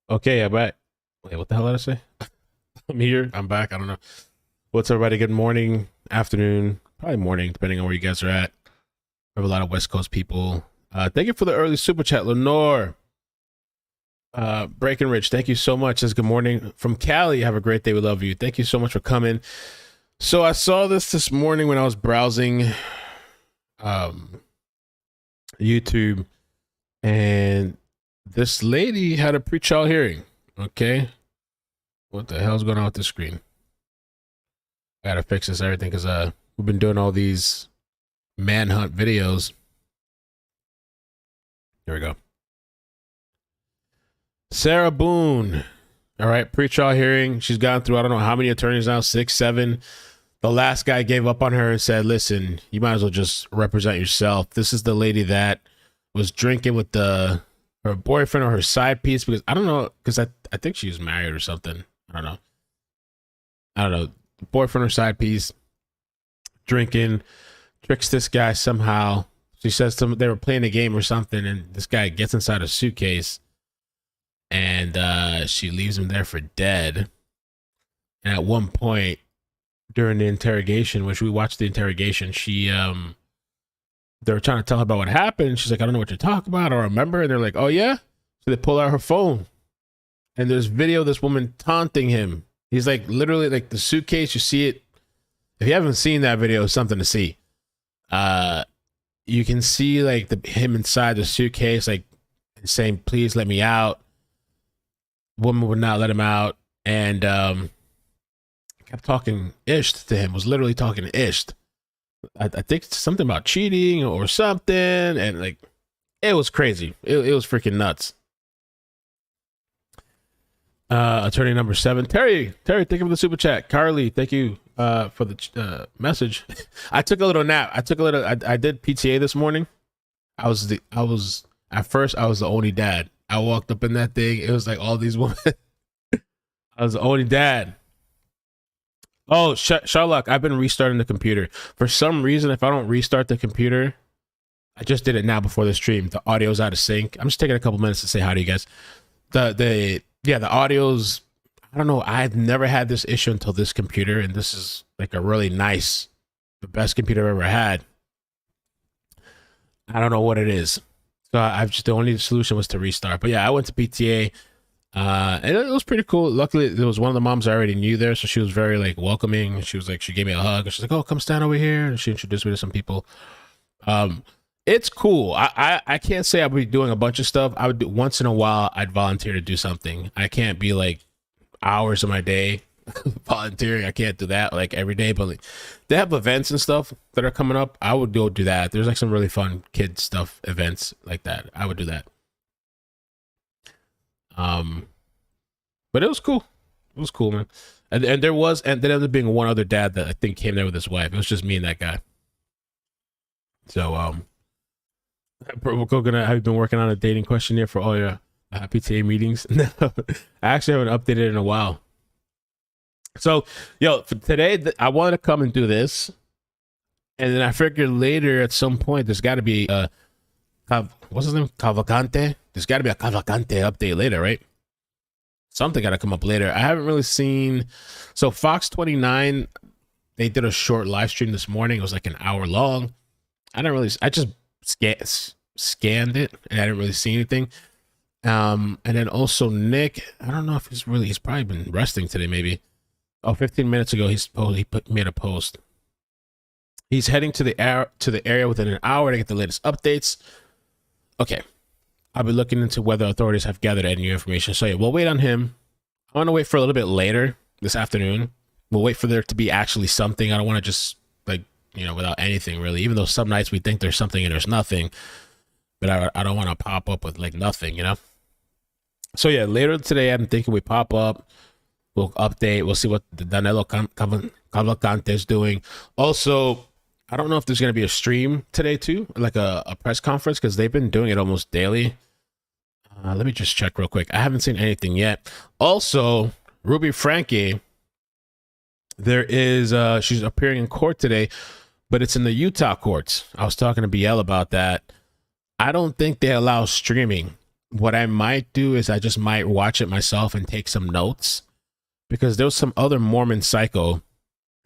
Okay, I'm back. Wait, what the hell did I say? I'm here. I'm back. I don't know. What's everybody? Good morning, afternoon, probably morning, depending on where you guys are at. We have a lot of West Coast people. Thank you for the early super chat, Lenore. Breaking Rich, thank you so much. Says good morning from Cali. Have a great day. We love you. Thank you so much for coming. So I saw this morning when I was browsing YouTube, and this lady had a pre-trial hearing. Okay, what the hell's going on with the screen? I gotta fix this everything because we've been doing all these manhunt videos. Here we go. Sarah Boone. All right, pre-trial hearing. She's gone through I don't know how many attorneys now, 6, 7. The last guy gave up on her and said, "Listen, you might as well just represent yourself." This is the lady that was drinking with her boyfriend or her side piece, because I don't know, because I think she was married or something. I don't know. Boyfriend or side piece, drinking, tricks this guy somehow. She says they were playing a game or something, and this guy gets inside a suitcase, and she leaves him there for dead. And at one point during the interrogation, which we watched the interrogation, they were trying to tell her about what happened. She's like, "I don't know what you're talking about. I don't remember." And they're like, "Oh yeah?" So they pull out her phone, and there's video of this woman taunting him. He's like literally like the suitcase. You see it. If you haven't seen that video, it's something to see. You can see like him inside the suitcase, like saying, "Please let me out." Woman would not let him out, and kept talking ish to him. Was literally talking ish. I think it's something about cheating or something, and like it was crazy. It was freaking nuts. Attorney number 7, Terry, thank you for the super chat. Carly, thank you for the message. I took a little nap. I did PTA this morning. At first I was the only dad. I walked up in that thing. It was like all these women. I was the only dad. Oh, Sherlock, I've been restarting the computer. For some reason, if I don't restart the computer, I just did it now before the stream. The audio's out of sync. I'm just taking a couple minutes to say hi to you guys. The audio's, I don't know. I've never had this issue until this computer, and this is like a really nice, the best computer I've ever had. I don't know what it is. So the only solution was to restart. But yeah, I went to PTA. And it was pretty cool. Luckily, there was one of the moms I already knew there, so she was very like welcoming. She gave me a hug, and she's like, "Oh, come stand over here." And she introduced me to some people. It's cool. I can't say I'll be doing a bunch of stuff. I would do once in a while. I'd volunteer to do something. I can't be like hours of my day volunteering. I can't do that like every day. But like, they have events and stuff that are coming up. I would go do that. There's like some really fun kid stuff events like that. I would do that. But it was cool. It was cool, man. And there ended up being one other dad that I think came there with his wife. It was just me and that guy. So we're gonna have you been working on a dating questionnaire for all your PTA meetings? No, I actually haven't updated it in a while. So for today, I wanted to come and do this, and then I figured later at some point there's got to be what's his name? Cavalcante. There's got to be a Cavalcante update later, right? Something got to come up later. I haven't really seen. So Fox 29, they did a short live stream this morning. It was like an hour long. I just scanned it, and I didn't really see anything. And then also Nick, I don't know if he's probably been resting today, maybe. 15 minutes ago, he made a post. He's heading to the area within an hour to get the latest updates. Okay. I'll be looking into whether authorities have gathered any new information. So yeah, we'll wait on him. I want to wait for a little bit later this afternoon. We'll wait for there to be actually something. I don't want to just without anything really, even though some nights we think there's something and there's nothing, but I don't want to pop up with like nothing, So yeah, later today, I'm thinking we pop up, we'll update, we'll see what the Danilo Cavalcante is doing. Also, I don't know if there's going to be a stream today too, like a press conference, because they've been doing it almost daily. Let me just check real quick. I haven't seen anything yet. Also, Ruby Franke, she's appearing in court today, but it's in the Utah courts. I was talking to BL about that. I don't think they allow streaming. what I might do is I just might watch it myself and take some notes, because there was some other Mormon psycho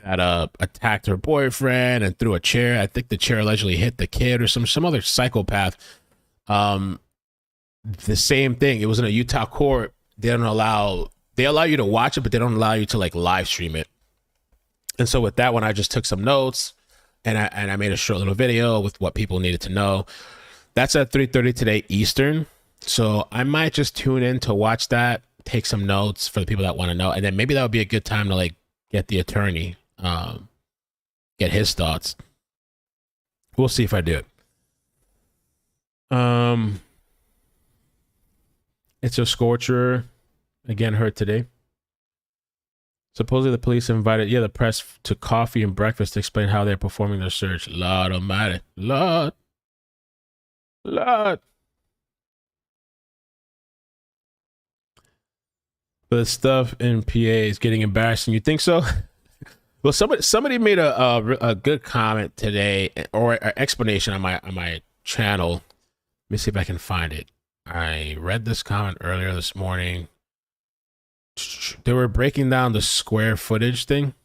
that attacked her boyfriend and threw a chair. I think the chair allegedly hit the kid, or some other psychopath. The same thing. It was in a Utah court. They allow you to watch it, but they don't allow you to like live stream it. And so with that one, I just took some notes, and I made a short little video with what people needed to know. That's at 3:30 today Eastern. So I might just tune in to watch that, take some notes for the people that want to know, and then maybe that would be a good time to like get the attorney, get his thoughts. We'll see if I do it. It's a scorcher again heard today. Supposedly the police invited the press to coffee and breakfast to explain how they're performing their search. Lord almighty. Lord. But the stuff in PA is getting embarrassing. You think so? Well, somebody made a good comment today, or an explanation on my channel. Let me see if I can find it. I read this comment earlier this morning. They were breaking down the square footage thing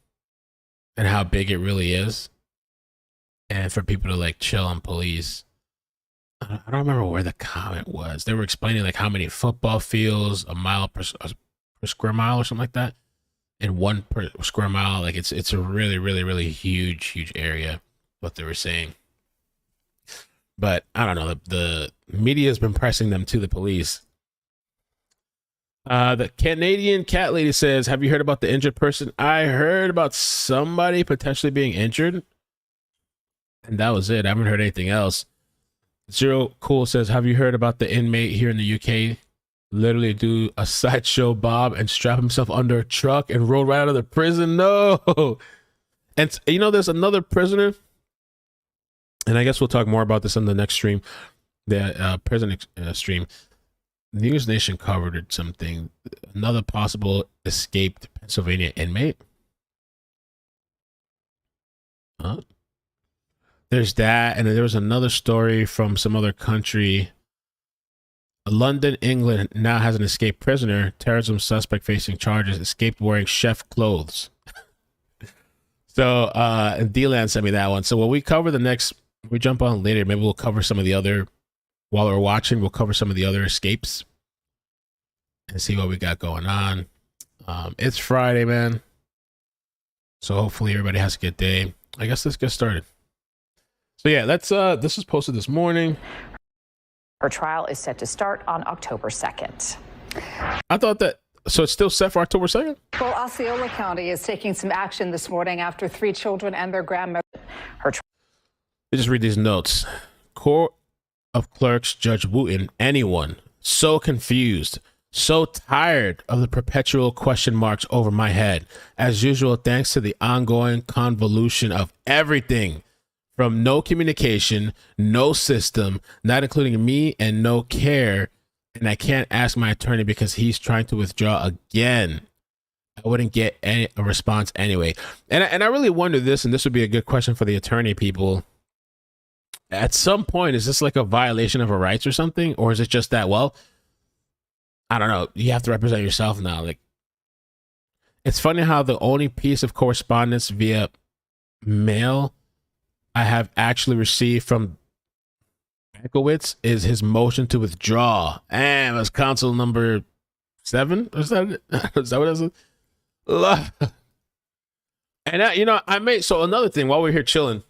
and how big it really is, and for people to like chill on police. I don't remember where the comment was. They were explaining like how many football fields, a mile per square mile or something like that, and one per square mile. Like it's a really huge area, what they were saying. But I don't know. The media has been pressing them to the police. The Canadian cat lady says, have you heard about the injured person? I heard about somebody potentially being injured, and that was it. I haven't heard anything else. Zero Cool says, have you heard about the inmate here in the UK literally do a sideshow bob and strap himself under a truck and roll right out of the prison? No. And you know, there's another prisoner, and I guess we'll talk more about this on the next stream, the prison stream. News Nation covered something. Another possible escaped Pennsylvania inmate. Huh? There's that, and then there was another story from some other country. London, England now has an escaped prisoner. Terrorism suspect facing charges. Escaped wearing chef clothes. So, D-Land sent me that one. So when we cover we jump on later, maybe we'll cover some of the other, while we're watching, we'll cover some of the other escapes and see what we got going on. It's Friday, man. So hopefully everybody has a good day. I guess let's get started. So yeah, this was posted this morning. Her trial is set to start on October 2nd. I thought that, so it's still set for October 2nd? Well, Osceola County is taking some action this morning after 3 children and their grandmother. Let me just read these notes. Court of Clerks Judge Wooten, anyone so confused, so tired of the perpetual question marks over my head. As usual, thanks to the ongoing convolution of everything. From no communication, no system, not including me, and no care. And I can't ask my attorney because he's trying to withdraw again. I wouldn't get a response anyway. And I really wonder this, and this would be a good question for the attorney people. At some point, is this like a violation of her rights or something? Or is it just that, well, I don't know, you have to represent yourself now. Like, it's funny how the only piece of correspondence via mail I have actually received from Ekowitz is his motion to withdraw. And it was council number 7. Is that what it is? And you know, so another thing while we're here chilling,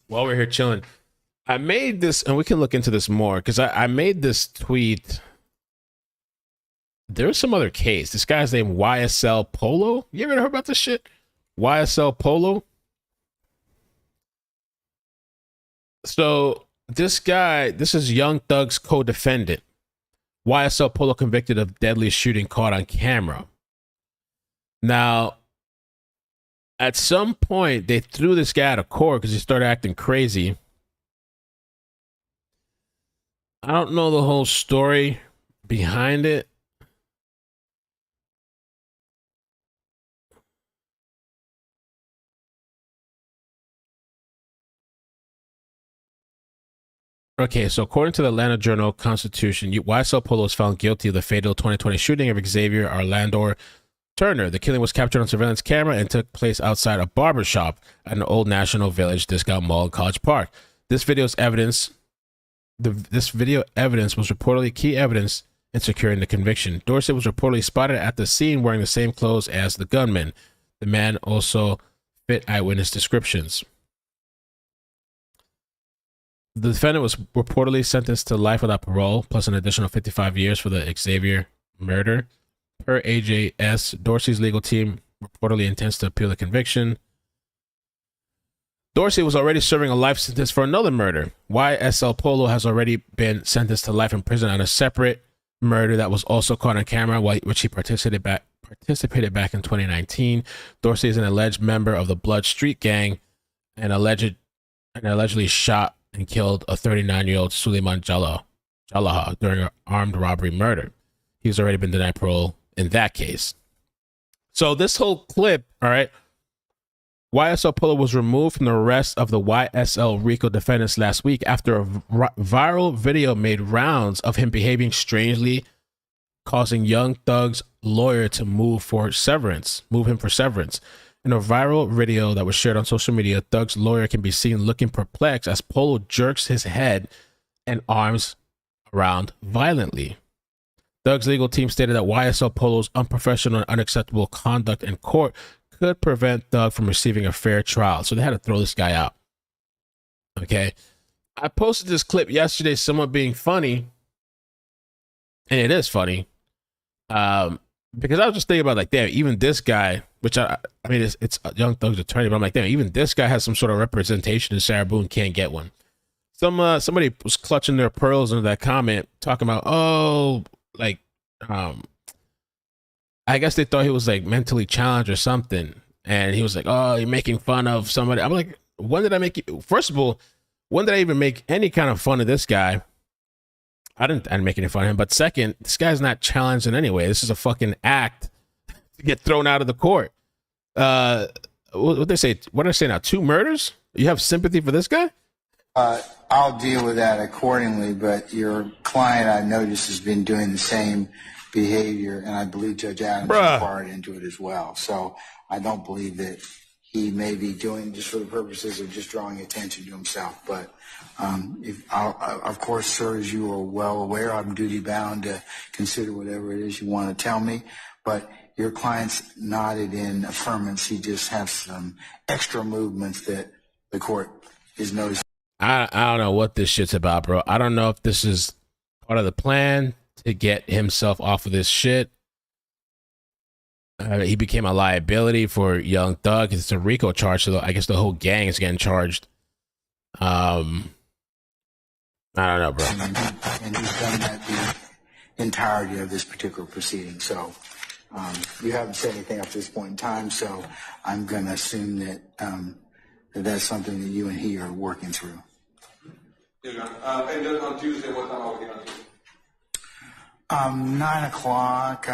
I made this, and we can look into this more, because I made this tweet. There's some other case. This guy's named YSL Polo. You ever heard about this shit? YSL Polo. So this guy, this is Young Thug's co-defendant. YSL Polo convicted of deadly shooting caught on camera. Now, at some point, they threw this guy out of court because he started acting crazy. I don't know the whole story behind it. Okay, so according to the Atlanta Journal-Constitution, YSL Polo was found guilty of the fatal 2020 shooting of Xavier Orlando Turner. The killing was captured on surveillance camera and took place outside a barber shop at an Old National Village discount mall in College Park. This video evidence was reportedly key evidence in securing the conviction. Dorsey was reportedly spotted at the scene wearing the same clothes as the gunman. The man also fit eyewitness descriptions. The defendant was reportedly sentenced to life without parole, plus an additional 55 years for the Xavier murder. Per AJS, Dorsey's legal team reportedly intends to appeal the conviction. Dorsey was already serving a life sentence for another murder. YSL Polo has already been sentenced to life in prison on a separate murder that was also caught on camera, which he participated back in 2019. Dorsey is an alleged member of the Blood Street Gang and allegedly shot and killed a 39-year-old Suleiman Jalaha during an armed robbery murder. He's already been denied parole in that case. So this whole clip, all right, YSL Polo was removed from the rest of the YSL RICO defendants last week after a viral video made rounds of him behaving strangely, causing Young Thug's lawyer to move him for severance. In a viral video that was shared on social media, Thug's lawyer can be seen looking perplexed as Polo jerks his head and arms around violently. Thug's legal team stated that YSL Polo's unprofessional and unacceptable conduct in court could prevent Thug from receiving a fair trial. So they had to throw this guy out. Okay. I posted this clip yesterday, somewhat being funny. And it is funny. Because I was just thinking about, like, damn, even this guy, which I mean, it's Young Thug's attorney, but I'm like, damn, even this guy has some sort of representation and Sarah Boone can't get one. Somebody was clutching their pearls into that comment, talking about, I guess they thought he was like mentally challenged or something. And he was like, oh, you're making fun of somebody. I'm like, when did I make you? First of all, when did I even make any kind of fun of this guy? I didn't make any fun of him. But second, this guy's not challenged in any way. This is a fucking act to get thrown out of the court. What they say? What did I say now? 2 murders? You have sympathy for this guy? I'll deal with that accordingly. But your client, I noticed, has been doing the same behavior, and I believe Judge Adams inquired into it as well. So I don't believe that he may be doing just for the purposes of just drawing attention to himself. But of course, sir, as you are well aware, I'm duty bound to consider whatever it is you want to tell me. But your client's nodded in affirmance. He just has some extra movements that the court is noticing. I don't know what this shit's about, bro. I don't know if this is part of the plan to get himself off of this shit. He became a liability for Young Thug. It's a RICO charge, so I guess the whole gang is getting charged. I don't know, bro. And he's done that the entirety of this particular proceeding. So you haven't said anything up to this point in time, so I'm going to assume that that's something that you and he are working through. And then on Tuesday, what time are we on Tuesday? 9 o'clock,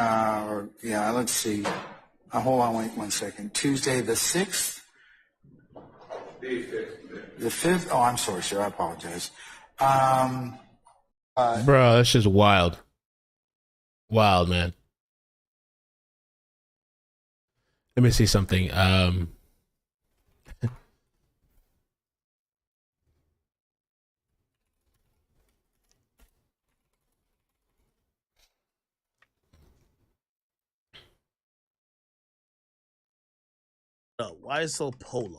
let's see. Hold on, wait 1 second. Tuesday the 6th? The 5th. The 5th? Oh, I'm sorry, sir. I apologize. Bro, that's just wild. Wild, man. Let me see something. YSL Polo.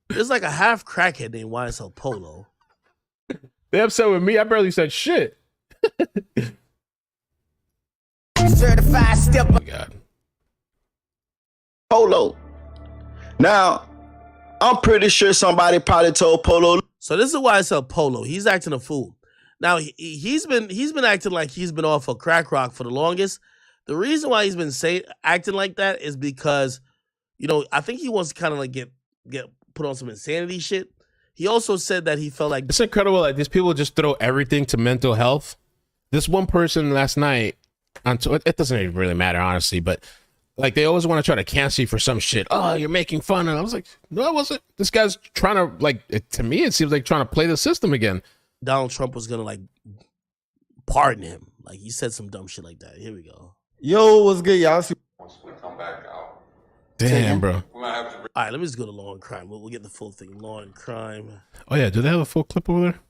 There's like a half crackhead named YSL Polo. They upset with me. I barely said shit. Certified step. Oh my God. Polo. Now, I'm pretty sure somebody probably told Polo. So this is YSL Polo. He's acting a fool. Now he's been acting like he's been off of crack rock for the longest. The reason why he's been acting like that is because, you know, I think he wants to kind of like get put on some insanity shit. He also said that he felt like it's incredible. Like these people just throw everything to mental health. This one person last night, it doesn't even really matter, honestly, but Like they always want to try to cancel you for some shit. Oh, you're making fun. And I was like, no, I wasn't. This guy's trying to to me, it seems like trying to play the system again. Donald Trump was gonna like pardon him. Like he said some dumb shit like that. Here we go. Yo, what's good, y'all? Once we come back out. Damn, bro. We might have to All right, let me just go to law and crime. We'll get the full thing. Law and crime. Oh yeah, do they have a full clip over there?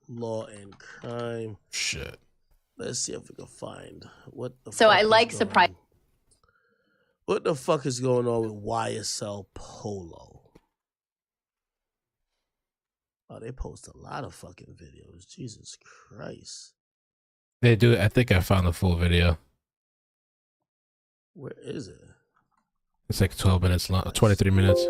Law and crime. Shit. Let's see if we can find what the So fuck I is like going surprise. on. What the fuck is going on with YSL Polo? Oh, they post a lot of fucking videos. Jesus Christ. They do. I think I found the full video. Where is it? It's like 12 minutes long, 23 minutes.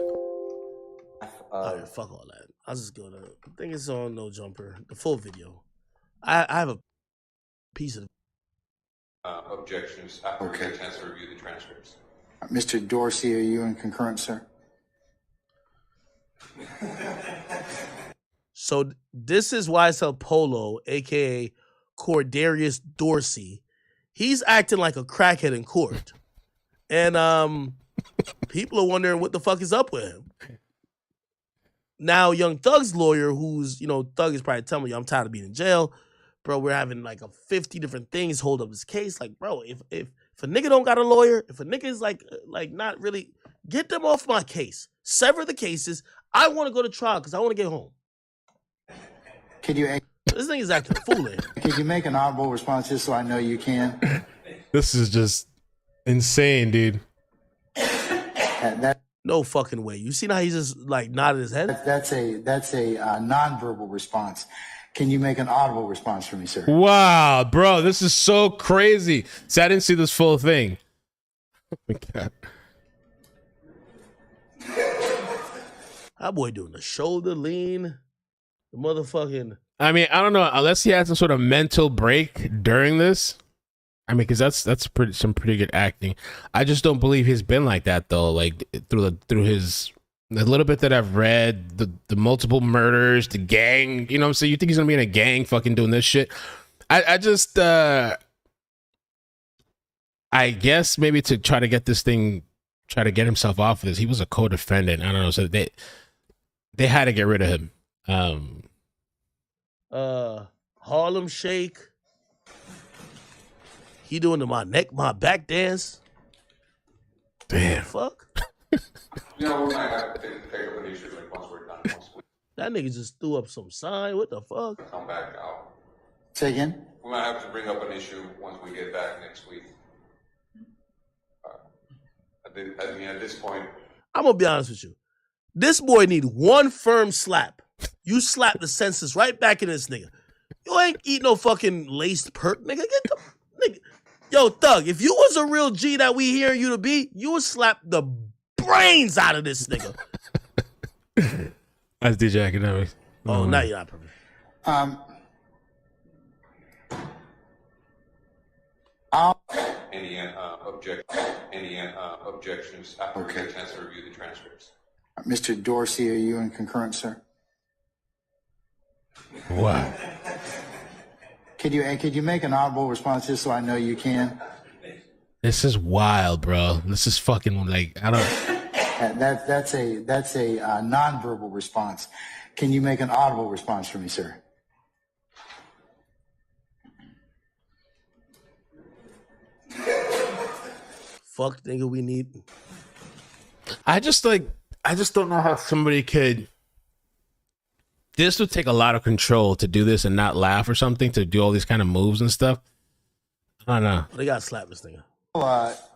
All right, fuck all that. I'll just go to. I think it's on No Jumper. The full video. I have a piece of. objections after we Okay. get a chance to review the transcripts. Mr. Dorsey, are you in concurrence, sir? So this is YSL Polo, aka Cordarius Dorsey. He's acting like a crackhead in court, and people are wondering what the fuck is up with him. Now, Young Thug's lawyer, who's Thug is probably telling you, I'm tired of being in jail, bro. We're having like 50 different things hold up his case. Like, bro, if a nigga don't got a lawyer, if a nigga is like not really, get them off my case. Sever the cases. I want to go to trial because I want to get home. Could you This thing is acting a fool in here. could you make an audible response just so I know you can? This is just insane, dude. That No fucking way. You seen how he just like nodded his head? that's a nonverbal response. Can you make an audible response for me, sir? Wow, bro, this is so crazy. See, I didn't see this full thing. Oh my God. That boy doing the shoulder lean. The motherfucking. I mean, I don't know, unless he had some sort of mental break during this. I mean, because that's some pretty good acting. I just don't believe he's been like that though. Like through his the little bit that I've read, the multiple murders, the gang. You know what I'm saying? You think he's gonna be in a gang, fucking doing this shit? I just I guess maybe to try to get himself off of this. He was a co-defendant. I don't know. So they had to get rid of him. Harlem Shake. He doing the my neck, my back dance. Damn. Fuck. We might have to take up an issue like once we're done. Once we That nigga just threw up some sign. What the fuck? come back out. Say again? We might have to bring up an issue once we get back next week. I mean, at this point, I'm gonna be honest with you. This boy need one firm slap. You slap the senses right back in this nigga. You ain't eat no fucking laced perk, nigga. Get the nigga. Yo, Thug, if you was a real G that we hear you to be, you would slap the brains out of this nigga. That's DJ iCkEdMeL. Oh, now you're not perfect. any objections after we get a chance to review the transcripts. Mr. Dorsey, are you in concurrence, sir? Wow. Could you make an audible response just so I know you can? This is wild, bro. This is fucking like I don't. That's a nonverbal response. Can you make an audible response for me, sir? Fuck, nigga, we need. I just don't know how somebody could. This would take a lot of control to do this and not laugh or something, to do all these kind of moves and stuff. I don't know. They gotta slap this nigga.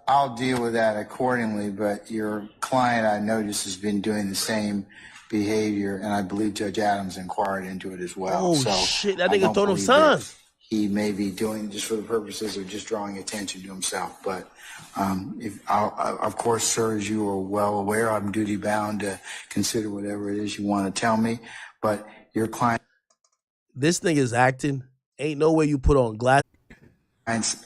I'll deal with that accordingly, but your client, I notice, has been doing the same behavior, and I believe Judge Adams inquired into it as well. Oh, So shit, that I nigga don't throwing them believe that signs. He may be doing just for the purposes of just drawing attention to himself. But of course, sir, as you are well aware, I'm duty bound to consider whatever it is you want to tell me. But your client This nigga's acting. Ain't no way you put on glass.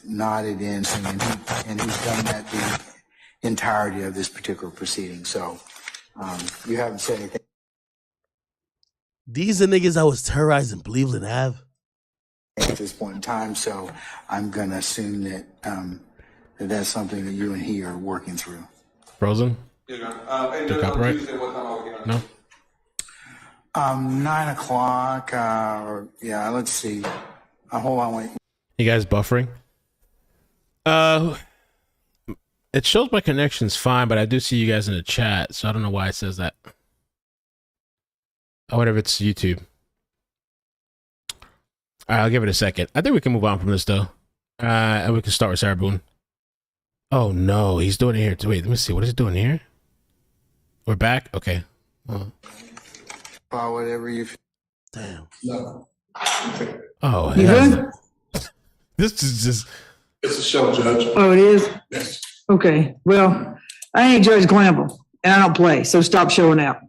nodded in, and he's done that the entirety of this particular proceeding. So you haven't said anything. These are niggas I was terrorizing Cleveland Ave. At this point in time, so I'm going to assume that that that's something that you and he are working through. Frozen? Yes, Your Honor. And The on copyright? Tuesday, what time are we going? No? 9 o'clock, yeah, let's see. Hold on, wait. You guys buffering? It shows my connection's fine, but I do see you guys in the chat, so I don't know why it says that. I wonder if it's YouTube. All right, I'll give it a second. I think we can move on from this, though. And we can start with Sarah Boone. Oh, no, he's doing it here. Wait, let me see. What is he doing here? We're back? Okay. Whatever you... Damn. No. Oh, You hell. good? This is just... It's a show, Judge. Oh, it is? Yes. Okay, well, I ain't Judge Glamble, and I don't play, so stop showing out.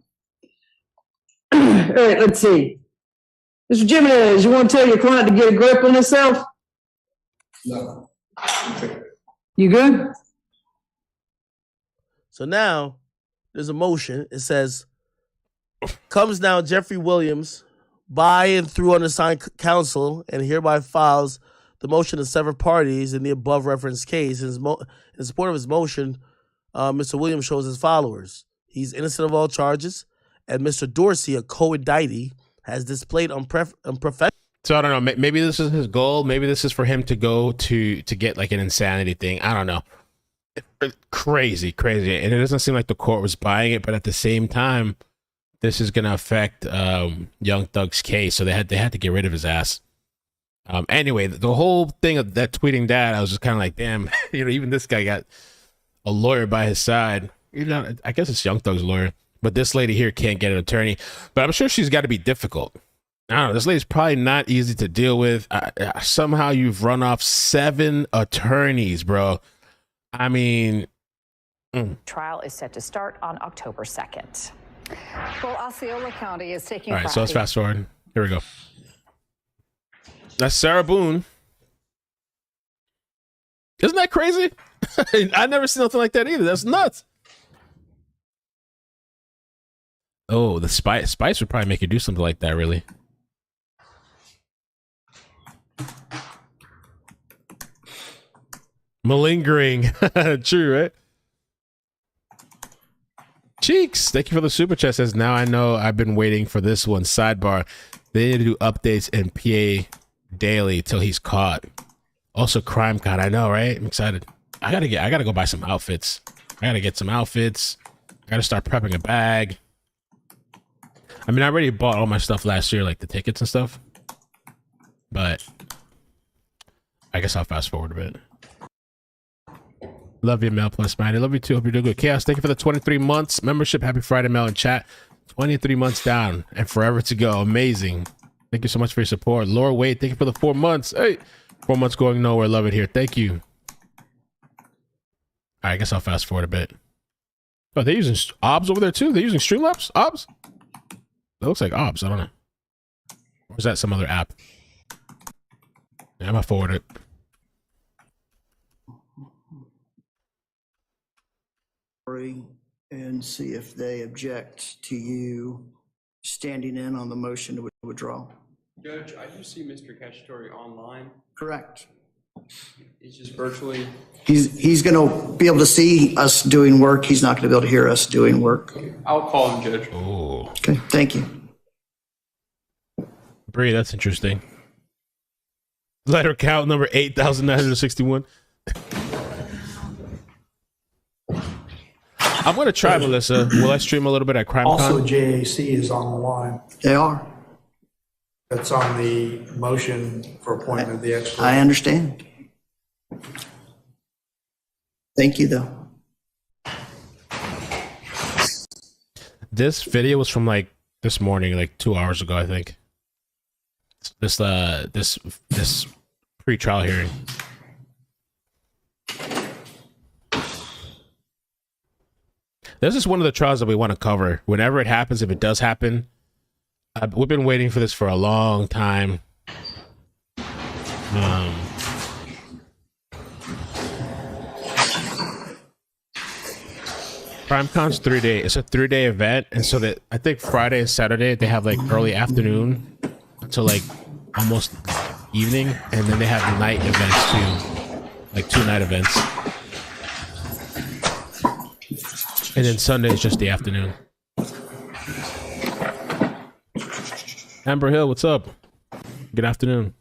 All right, let's see. Mr. Jimenez, you want to tell your client to get a grip on himself? No. You good? So now there's a motion. It says, comes now Jeffrey Williams by and through unassigned counsel and hereby files the motion to sever parties in the above referenced case. In support of his motion, Mr. Williams shows his followers. He's innocent of all charges, and Mr. Dorsey, a co-indictee, has displayed unprofessional. So I don't know. Maybe this is his goal. Maybe this is for him to go to get like an insanity thing. I don't know. Crazy, and it doesn't seem like the court was buying it. But at the same time, this is gonna affect Young Thug's case, so they had to get rid of his ass. Anyway, the whole thing of that tweeting that, I was just kind of like, damn, even this guy got a lawyer by his side. I guess it's Young Thug's lawyer, but this lady here can't get an attorney. But I'm sure she's got to be difficult. I don't know. This lady's probably not easy to deal with. Somehow you've run off 7 attorneys, bro. I mean... Trial is set to start on October 2nd. Well, Osceola County is taking... All right, so let's fast forward. Here we go. That's Sarah Boone. Isn't that crazy? I never seen nothing like that either. That's nuts. Oh, the Spice would probably make you do something like that, really. Malingering. True, right? Cheeks, thank you for the super chat. Says, now I know I've been waiting for this one. Sidebar. They need to do updates in PA daily till he's caught. Also, Crime Con. I know, right? I'm excited. I gotta go buy some outfits. I gotta get some outfits. I gotta start prepping a bag. I mean, I already bought all my stuff last year, like the tickets and stuff. But I guess I'll fast forward a bit. Love you, Mel plus Mighty. Love you too. Hope you're doing good. Chaos, thank you for the 23 months membership. Happy Friday, Mel in chat. 23 months down and forever to go. Amazing. Thank you so much for your support. Laura Wade, thank you for the 4 months. Hey, 4 months going nowhere. Love it here. Thank you. All right, I guess I'll fast forward a bit. Oh, they're using OBS over there too? They're using Streamlabs? OBS? That looks like OBS. I don't know. Or is that some other app? Yeah, I'm going to forward it. And see if they object to you standing in on the motion to withdraw. Judge, I do see Mr. Cacciatore online. Correct. It's just virtually. He's going to be able to see us doing work. He's not going to be able to hear us doing work. I'll call him, Judge. Oh. Okay, thank you. Bree, that's interesting. Letter count number 8,961. I'm going to try, Melissa. Will I stream a little bit at CrimeCon? Also, JAC is on the line. They are. That's on the motion for appointment of the expert. I understand. Thank you, though. This video was from like this morning, like 2 hours ago, I think. This pre-trial hearing. This is one of the trials that we want to cover. Whenever it happens, if it does happen, we've been waiting for this for a long time. CrimeCon's 3 day. It's a 3-day event, and so that I think Friday and Saturday they have like early afternoon until like almost evening, and then they have night events too, like 2 night events. And then Sunday is just the afternoon. Amber Hill, what's up? Good afternoon.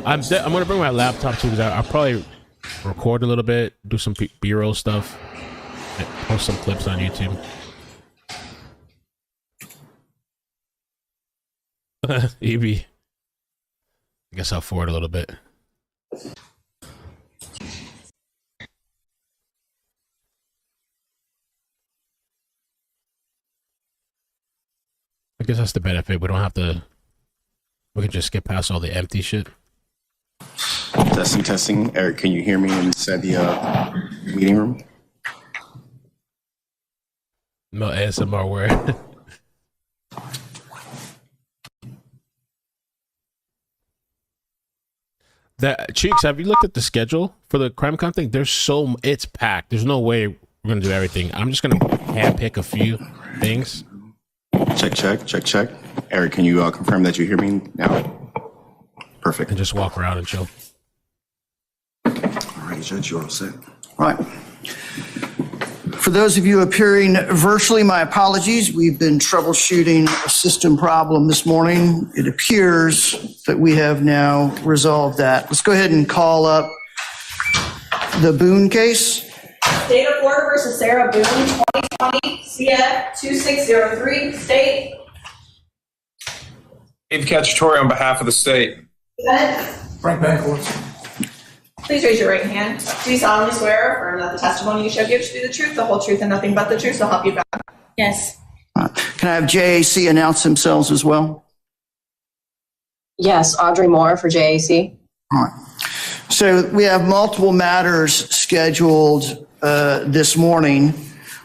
I'm going to bring my laptop too, because I'll probably record a little bit, do some B-roll stuff, and post some clips on YouTube. Evie. I guess I'll forward a little bit. I guess that's the benefit. We don't have to. We can just skip past all the empty shit. Testing. Eric, can you hear me inside the meeting room? No ASMR word. That Cheeks, have you looked at the schedule for the CrimeCon thing? It's packed. There's no way we're gonna do everything. I'm just gonna handpick a few things. Check. Eric, can you confirm that you hear me now? Perfect. And just walk around and chill. All right, Judge, you're all set. Right. For those of you appearing virtually, my apologies. We've been troubleshooting a system problem this morning. It appears that we have now resolved that. Let's go ahead and call up the Boone case. State of Florida versus Sarah Boone, 2020, CF 2603, state. Dave Cacciatore on behalf of the state. Frank Bankless. Please raise your right hand. Do you solemnly swear or affirm that the testimony you shall give should be the truth, the whole truth, and nothing but the truth, so help you God? Yes. Can I have JAC announce themselves as well? Yes, Audrey Moore for JAC. All right. So we have multiple matters scheduled this morning,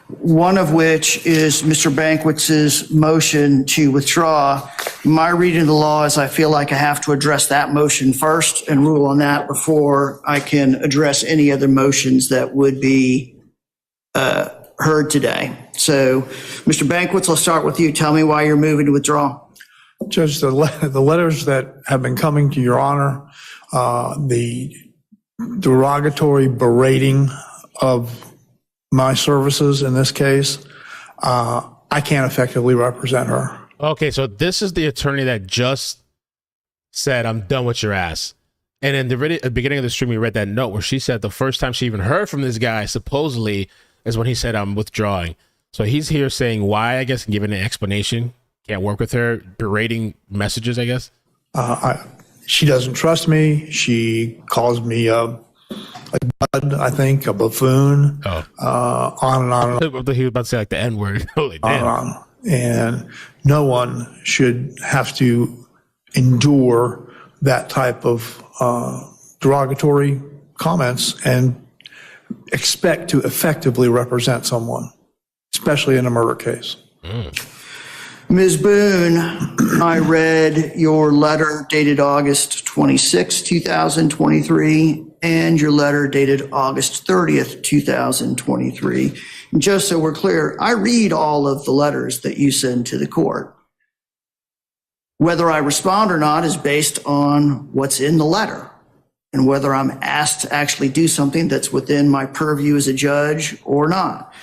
one of which is Mr. Bankwitz's motion to withdraw. My reading of the law is I feel like I have to address that motion first and rule on that before I can address any other motions that would be heard today. So, Mr. Bankwitz, I'll start with you. Tell me why you're moving to withdraw. Judge, the letters that have been coming to your honor, the derogatory berating of my services in this case, I can't effectively represent her. Okay, so this is the attorney that just said, "I'm done with your ass." And in the beginning of the stream, we read that note where she said the first time she even heard from this guy, supposedly, is when he said, "I'm withdrawing." So he's here saying why, I guess, and giving an explanation. Can't work with her, berating messages, I guess. She doesn't trust me. She calls me a dud, I think, a buffoon. Oh. On and on. He was about to say like the N word. Holy damn. And no one should have to endure that type of derogatory comments and expect to effectively represent someone, especially in a murder case. Ms. Boone, I read your letter dated August 26, 2023, and your letter dated August 30th, 2023. And just so we're clear, I read all of the letters that you send to the court. Whether I respond or not is based on what's in the letter and whether I'm asked to actually do something that's within my purview as a judge or not.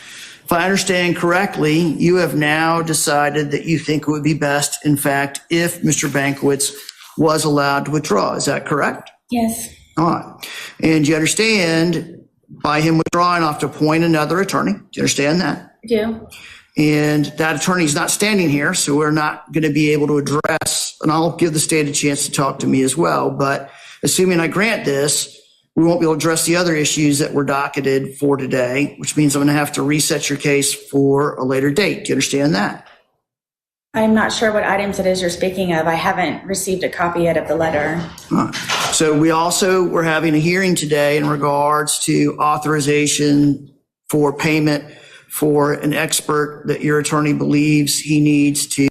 If I understand correctly, you have now decided that you think it would be best, in fact, if Mr. Bankwitz was allowed to withdraw. Is that correct? Yes. All right. And you understand by him withdrawing, I'll have to appoint another attorney. Do you understand that? I do. And that attorney's not standing here, so we're not going to be able to address, and I'll give the state a chance to talk to me as well. But assuming I grant this, we won't be able to address the other issues that were docketed for today, which means I'm going to have to reset your case for a later date. Do you understand that? I'm not sure what items it is you're speaking of. I haven't received a copy yet of the letter. So we're having a hearing today in regards to authorization for payment for an expert that your attorney believes he needs to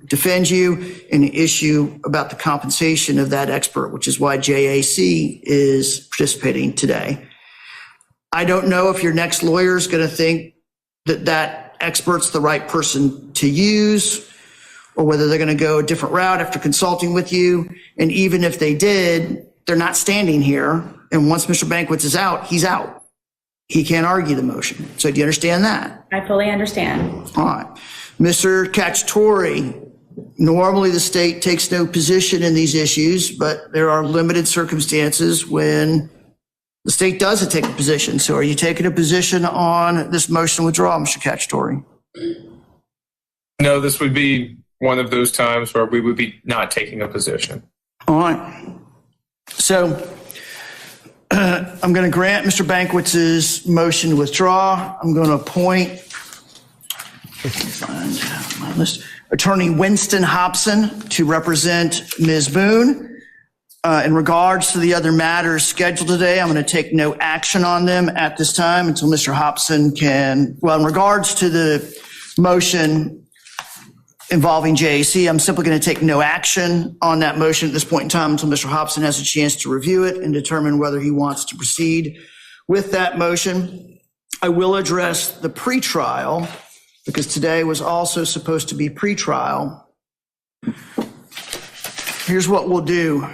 defend you and issue about the compensation of that expert, which is why JAC is participating today. I don't know if your next lawyer is going to think that that expert's the right person to use, or whether they're going to go a different route after consulting with you. And even if they did, they're not standing here. And once Mr. Banquets is out, he's out. He can't argue the motion. So do you understand that? I fully understand. All right. Mr. Cacciatore, normally the state takes no position in these issues, but there are limited circumstances when the state doesn't take a position. So are you taking a position on this motion to withdraw, Mr. Cacciatore? No, this would be one of those times where we would be not taking a position. All right. So I'm going to grant Mr. Banquets' motion to withdraw. I'm going to appoint, if you find my list, Attorney Winston Hobson to represent Ms. Boone. In regards to the other matters scheduled today, I'm going to take no action on them at this time until Mr. Hobson can, well, in regards to the motion involving JAC, I'm simply going to take no action on that motion at this point in time until Mr. Hobson has a chance to review it and determine whether he wants to proceed with that motion. I will address the pretrial because today was also supposed to be pretrial. Here's what we'll do.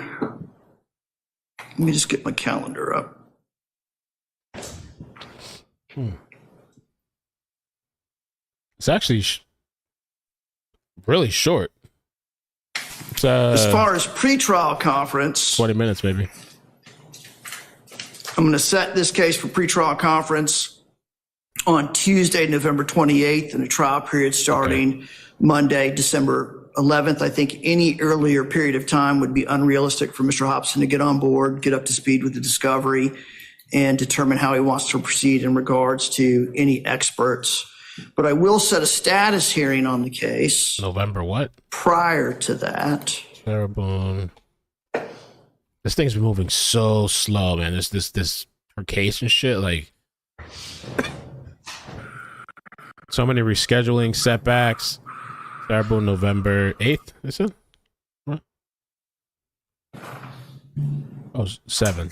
Let me just get my calendar up. It's actually really short. It's, as far as pretrial conference, 20 minutes maybe. I'm going to set this case for pretrial conference on Tuesday, November 28th, and a trial period starting Monday, December 11th. I think any earlier period of time would be unrealistic for Mr. Hobson to get on board, get up to speed with the discovery, and determine how he wants to proceed in regards to any experts. But I will set a status hearing on the case. November what? Prior to that. Terrible. This thing's been moving so slow, man. This her case and shit, like so many rescheduling setbacks. Terrible. November 8th, is it? What? Oh, 7.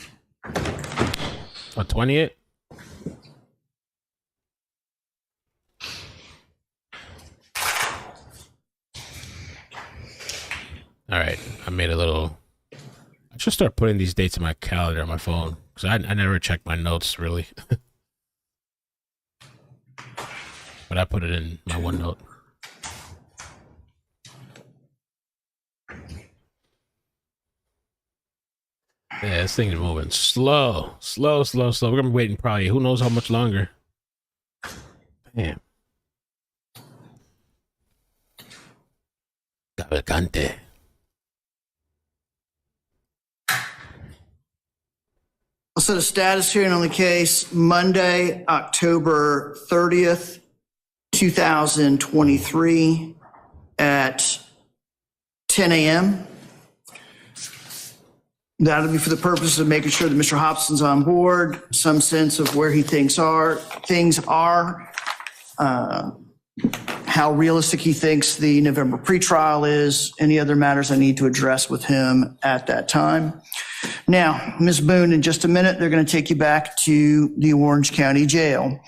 Oh, 28? All right, I made a little. I should start putting these dates in my calendar on my phone because I never check my notes really. But I put it in my OneNote. Yeah, this thing is moving slow. We're gonna be waiting probably who knows how much longer. Damn. Cavalcante. I'll set a status hearing on the case Monday, October 30th, 2023 at 10 a.m. That'll be for the purpose of making sure that Mr. Hobson's on board, some sense of where he thinks things are, how realistic he thinks the November pretrial is, any other matters I need to address with him at that time. Now, Ms. Boone, in just a minute, they're going to take you back to the Orange County Jail.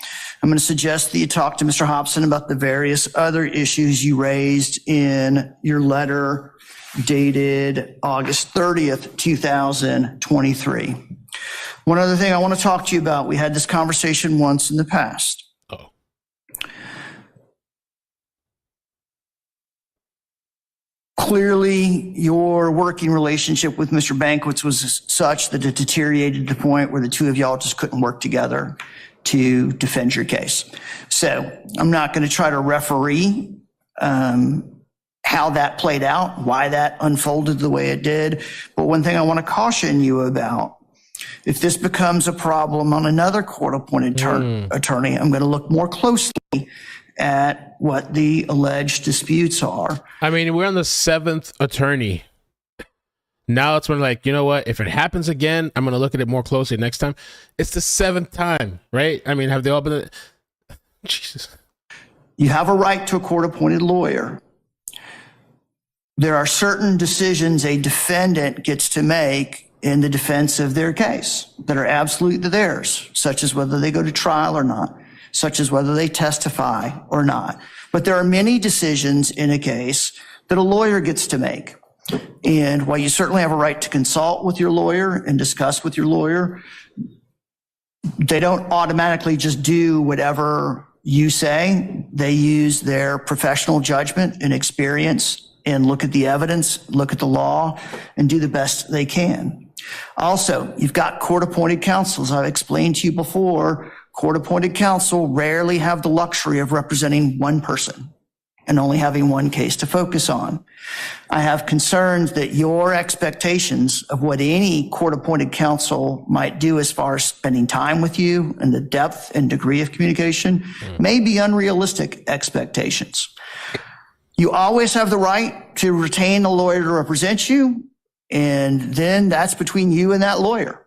I'm going to suggest that you talk to Mr. Hobson about the various other issues you raised in your letter dated August 30th, 2023. One other thing I want to talk to you about, we had this conversation once in the past. Clearly, your working relationship with Mr. Banquets was such that it deteriorated to the point where the two of y'all just couldn't work together to defend your case. So I'm not going to try to referee how that played out, why that unfolded the way it did. But one thing I want to caution you about, if this becomes a problem on another court-appointed attorney, I'm going to look more closely at what the alleged disputes are. I mean, we're on the 7th attorney. Now it's when, like, you know what? If it happens again, I'm going to look at it more closely next time. It's the 7th time, right? I mean, have they all been... Jesus. You have a right to a court-appointed lawyer. There are certain decisions a defendant gets to make in the defense of their case that are absolutely theirs, such as whether they go to trial or not, such as whether they testify or not. But there are many decisions in a case that a lawyer gets to make. And while you certainly have a right to consult with your lawyer and discuss with your lawyer, they don't automatically just do whatever you say. They use their professional judgment and experience and look at the evidence, look at the law, and do the best they can. Also, you've got court-appointed counsel. As I've explained to you before, court-appointed counsel rarely have the luxury of representing one person and only having one case to focus on. I have concerns that your expectations of what any court-appointed counsel might do as far as spending time with you and the depth and degree of communication may be unrealistic expectations. You always have the right to retain a lawyer to represent you, and then that's between you and that lawyer.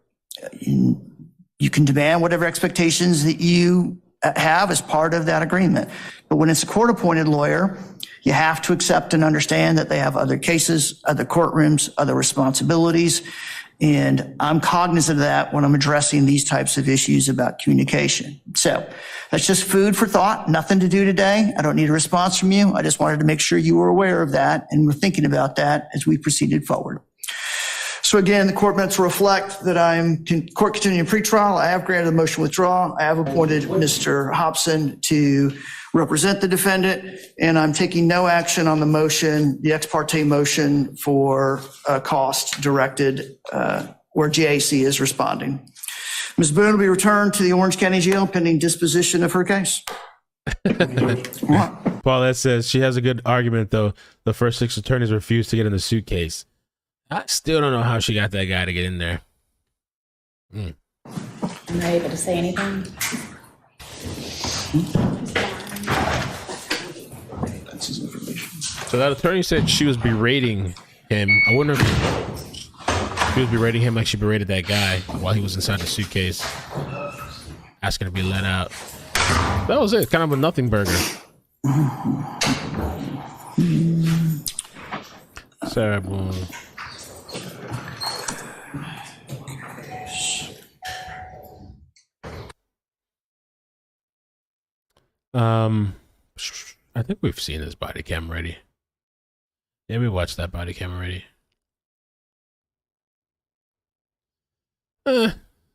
You can demand whatever expectations that you have as part of that agreement. But when it's a court-appointed lawyer, you have to accept and understand that they have other cases, other courtrooms, other responsibilities. And I'm cognizant of that when I'm addressing these types of issues about communication. So that's just food for thought, nothing to do today. I don't need a response from you. I just wanted to make sure you were aware of that and were thinking about that as we proceeded forward. So again, the court minutes reflect that I'm court continuing pretrial. I have granted the motion withdraw. I have appointed Mr. Hobson to represent the defendant, and I'm taking no action on the motion, the ex parte motion for cost directed where GAC is responding. Ms. Boone will be returned to the Orange County Jail pending disposition of her case. Paulette says she has a good argument, though. The first 6 attorneys refused to get in the suitcase. I still don't know how she got that guy to get in there. I'm not able to say anything. That's his information. So that attorney said she was berating him. I wonder if she was berating him like she berated that guy while he was inside the suitcase, asking to be let out. That was it. Kind of a nothing burger. Sarah Boone. I think we've seen this body cam already. Yeah, we watched that body cam already.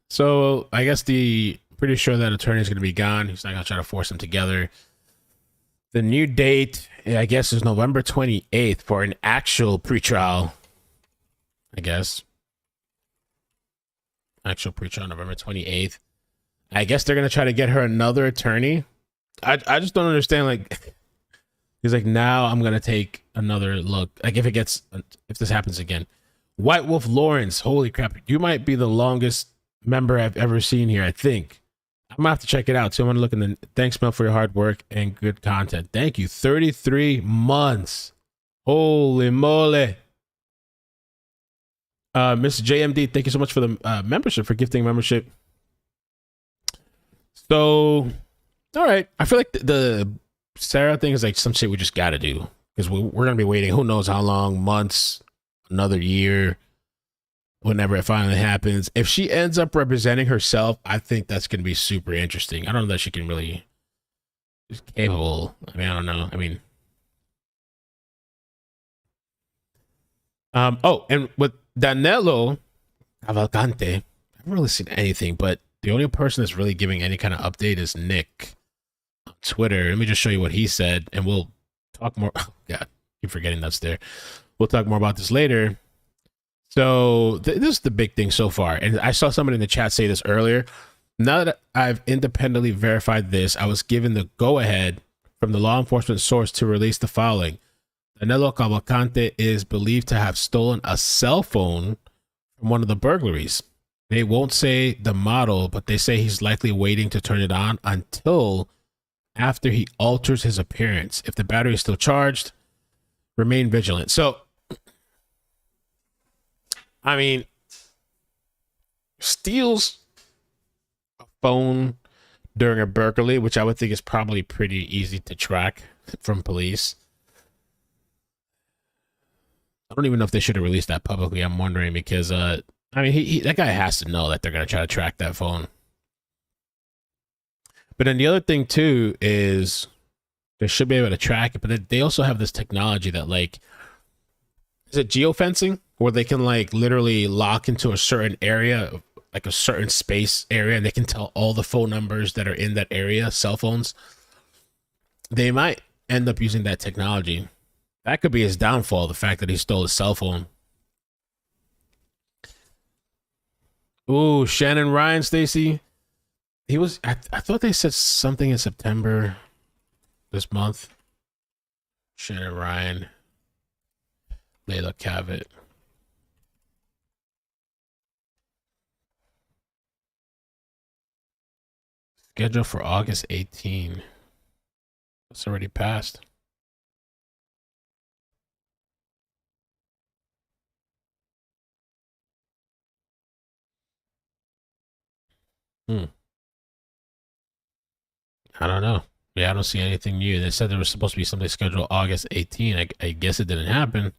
So I guess pretty sure that attorney is going to be gone. He's not going to try to force them together. The new date, I guess, is November 28th for an actual pretrial. I guess. Actual pretrial, November 28th. I guess they're going to try to get her another attorney. I just don't understand, like, he's like, now I'm going to take another look. Like, if this happens again. White Wolf Lawrence, holy crap. You might be the longest member I've ever seen here, I think. I'm going to have to check it out. So I'm going to look in the, thanks, Mel, for your hard work and good content. Thank you. 33 months. Holy moly. Mr. JMD, thank you so much for the membership, for gifting membership. So, all right. I feel like the Sarah thing is like some shit we just got to do, because we're going to be waiting who knows how long, months, another year, whenever it finally happens. If she ends up representing herself, I think that's going to be super interesting. I don't know that she can really, she's capable. I mean, I don't know. I mean, oh, and with Danilo Cavalcante, I haven't really seen anything, but the only person that's really giving any kind of update is Nick on Twitter. Let me just show you what he said, and we'll talk more. Oh, God, keep forgetting that's there. We'll talk more about this later. So this is the big thing so far. And I saw somebody in the chat say this earlier. Now that I've independently verified this, I was given the go-ahead from the law enforcement source to release the following. Danilo Cavalcante is believed to have stolen a cell phone from one of the burglaries. They won't say the model, but they say he's likely waiting to turn it on until after he alters his appearance. If the battery is still charged, remain vigilant. So, I mean, steals a phone during a burglary, which I would think is probably pretty easy to track from police. I don't even know if they should have released that publicly. I'm wondering, because I mean, that guy has to know that they're going to try to track that phone. But then the other thing too is they should be able to track it, but they also have this technology that, like, is it geofencing, where they can like literally lock into a certain area, like a certain space area, and they can tell all the phone numbers that are in that area, cell phones. They might end up using that technology. That could be his downfall, the fact that he stole his cell phone. Ooh, Shannon Ryan, Stacy. He was, I thought they said something in September this month. Shannon Ryan. Layla Cavett. Scheduled for August 18. It's already passed. I don't know. Yeah, I don't see anything new. They said there was supposed to be something scheduled August 18. I guess it didn't happen.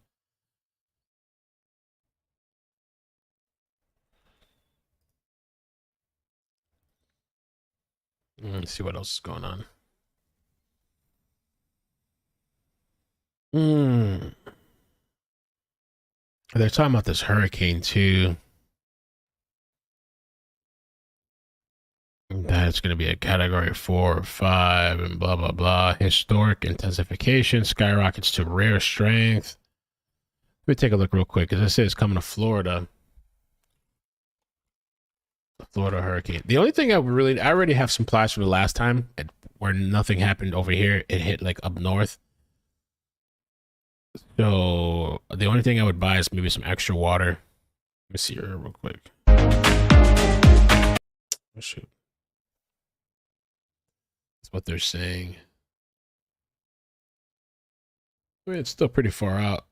Let's see what else is going on. They're talking about this hurricane too. That's going to be a category 4 or 5 and blah, blah, blah. Historic intensification skyrockets to rare strength. Let me take a look real quick, because I say it's coming to Florida. The Florida hurricane. The only thing I already have some plots from the last time where nothing happened over here. It hit like up north. So the only thing I would buy is maybe some extra water. Let me see here real quick. Oh, shoot. That's what they're saying. I mean, it's still pretty far out.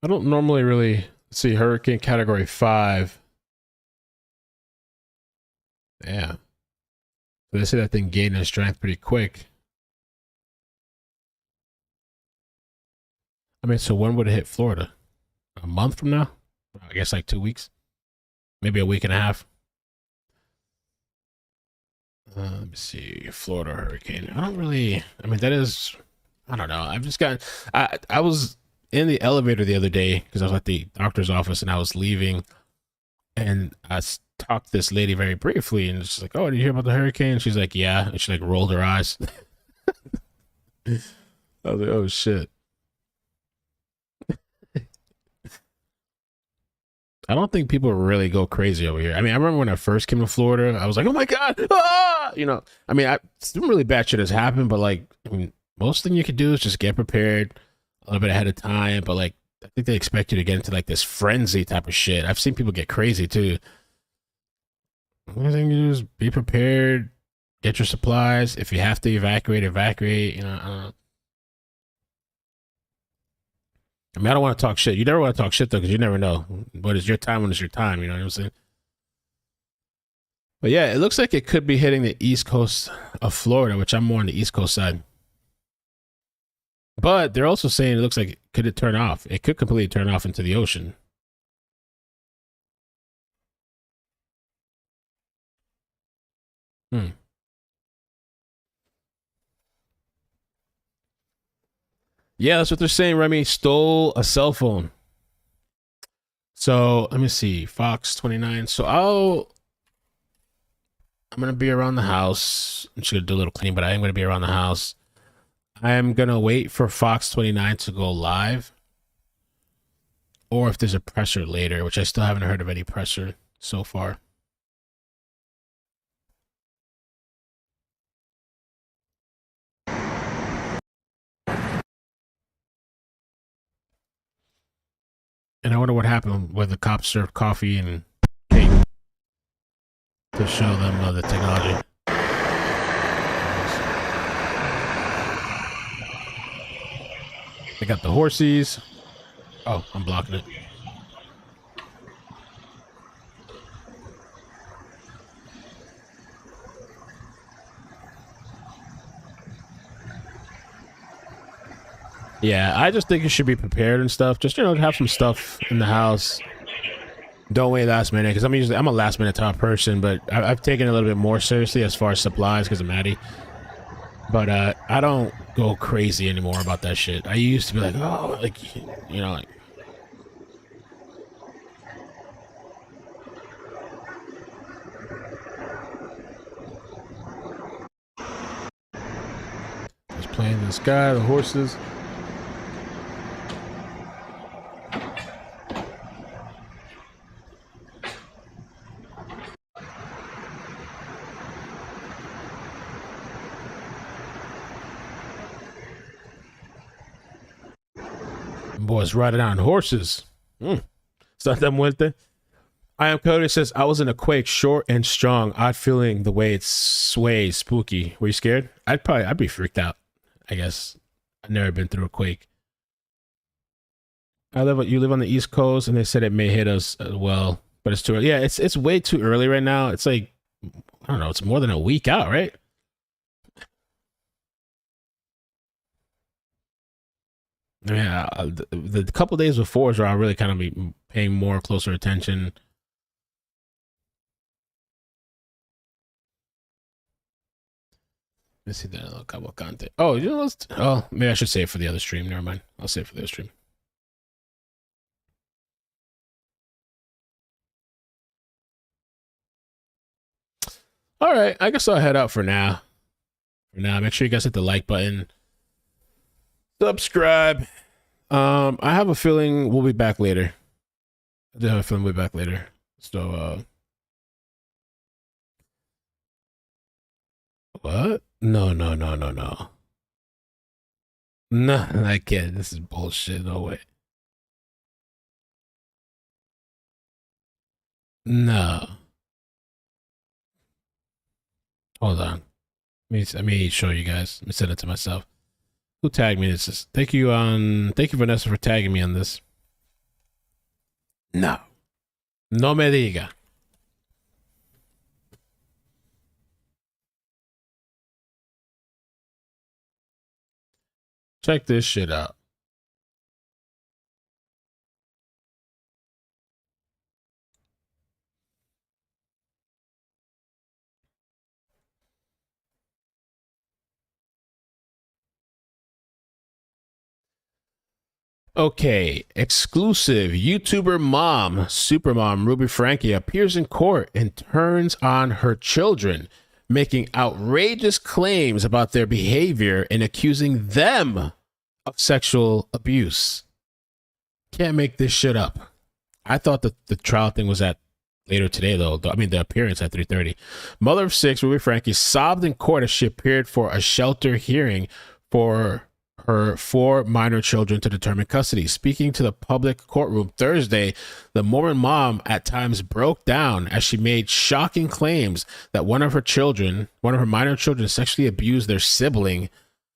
I don't normally really see hurricane category 5. Yeah. So they say that thing gained in strength pretty quick. I mean, so when would it hit Florida? A month from now? I guess like 2 weeks. Maybe a week and a half. Let me see. Florida hurricane. I don't really, I mean, that is, I don't know. I've just gotten, I was in the elevator the other day because I was at the doctor's office and I was leaving, and I talked to this lady very briefly, and she's like, "Oh, did you hear about the hurricane?" She's like, "Yeah," and she like rolled her eyes. I was like, "Oh shit." I don't think people really go crazy over here. I mean, I remember when I first came to Florida, I was like, "Oh my god!" Ah! You know, I mean, some really bad shit has happened, but like, I mean, most thing you could do is just get prepared a little bit ahead of time. But like, I think they expect you to get into like this frenzy type of shit. I've seen people get crazy too. The only thing you do is be prepared, get your supplies. If you have to evacuate, evacuate. You know, I mean, I don't want to talk shit. You never want to talk shit though, because you never know. What is your time when it's your time? You know what I'm saying? But yeah, it looks like it could be hitting the east coast of Florida, which I'm more on the east coast side. But they're also saying it looks like could it turn off? It could completely turn off into the ocean. Yeah, that's what they're saying. Remy stole a cell phone. So let me see. Fox 29. So I'm gonna be around the house. I'm just gonna do a little cleaning, but I am gonna be around the house. I am gonna wait for Fox 29 to go live, or if there's a presser later, which I still haven't heard of any presser so far. And I wonder what happened when the cops served coffee and cake to show them the technology. They got the horsies. Oh, I'm blocking it. Yeah, I just think you should be prepared and stuff. Just, you know, have some stuff in the house. Don't wait last minute, because I'm a last minute type person, but I've taken it a little bit more seriously as far as supplies because of Maddie. But I don't go crazy anymore about that shit. I used to be like, oh, like, you know, like. Just playing this guy, the horses. Boys riding on horses. Santa muerte. I am Cody says, I was in a quake, short and strong, odd feeling the way it sways, spooky. Were you scared? I'd be freaked out, I guess. I've never been through a quake. You live on the East Coast, and they said it may hit us as well, but it's too early. Yeah, it's way too early right now. It's like, I don't know, it's more than a week out, right? Yeah, the couple days before is where I really kind of be paying more closer attention. Let's see that couple content. Oh, you know, maybe I should save it for the other stream. Never mind. I'll save it for the other stream. All right, I guess I'll head out for now. Make sure you guys hit the like button. Subscribe. I have a feeling we'll be back later. I do have a feeling we'll be back later. So, what? No. No, I can't. This is bullshit. No way. No. Hold on. Let me show you guys. Let me send it to myself. Who tagged me? This is thank you Vanessa for tagging me on this. No me diga. Check this shit out. Okay, exclusive YouTuber mom, supermom Ruby Frankie appears in court and turns on her children, making outrageous claims about their behavior and accusing them of sexual abuse. Can't make this shit up. I thought that the trial thing was at later today, though. I mean, the appearance at 3:30. Mother of 6, Ruby Frankie, sobbed in court as she appeared for a shelter hearing for her 4 minor children to determine custody. Speaking to the public courtroom Thursday, the Mormon mom at times broke down as she made shocking claims that one of her minor children sexually abused their sibling